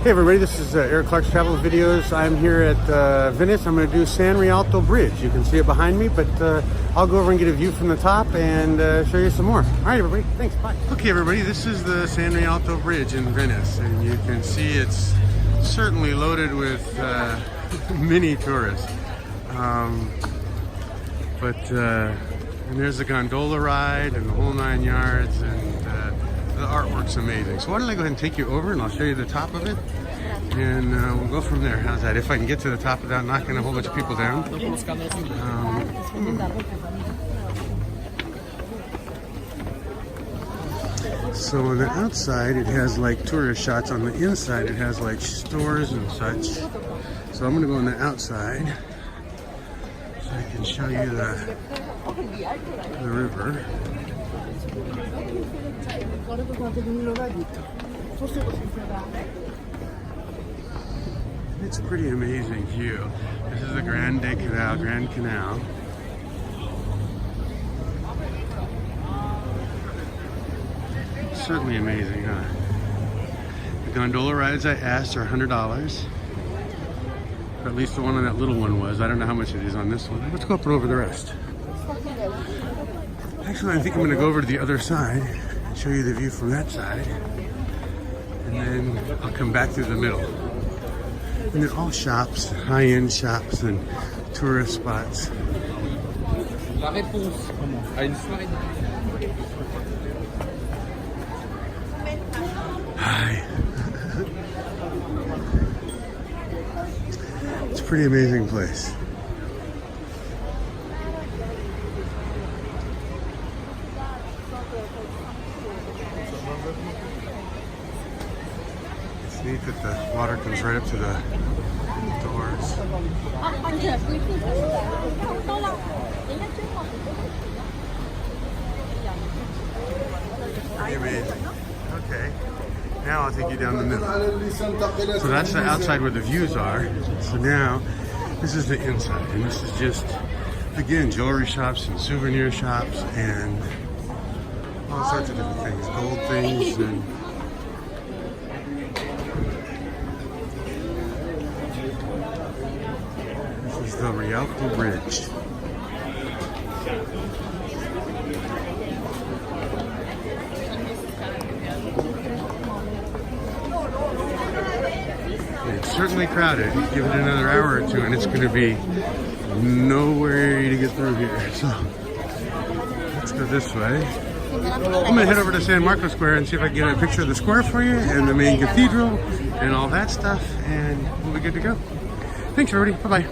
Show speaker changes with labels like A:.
A: Hey everybody, this is Eric Clark's Travel Videos. I'm here at Venice. I'm going to do San Rialto Bridge. You can see it behind me, but I'll go over and get a view from the top and show you some more. All right everybody, thanks, bye. Okay everybody, this is the San Rialto Bridge in Venice, and you can see it's certainly loaded with many tourists. And there's the gondola ride and the whole 9 yards, and the artwork's amazing. So why don't I go ahead and take you over and I'll show you the top of it, and we'll go from there. How's that? If I can get to the top without knocking a whole bunch of people down. So on the outside it has like tourist shots. On the inside it has like stores and such. So I'm going to go on the outside so I can show you the river. It's a pretty amazing view. This is the Grand Canal. Certainly amazing, huh? The gondola rides I asked are $100. Or at least the one on that little one was. I don't know how much it is on this one. Let's go up and over the rest. Actually, I think I'm going to go over to the other side, show you the view from that side, and then I'll come back through the middle. And they're all shops, high-end shops and tourist spots. Hi. It's a pretty amazing place. It's neat that the water comes right up to the doors. Pretty amazing. Okay, now I'll take you down the middle. So that's the outside where the views are. So now this is the inside, and this is just, again, jewelry shops and souvenir shops and all sorts of different things, gold things, and this is the Rialto Bridge. It's certainly crowded. Give it another hour or two and it's going to be nowhere to get through here. So let's go this way. I'm going to head over to San Marco Square and see if I can get a picture of the square for you and the main cathedral and all that stuff, and we'll be good to go. Thanks everybody. Bye-bye.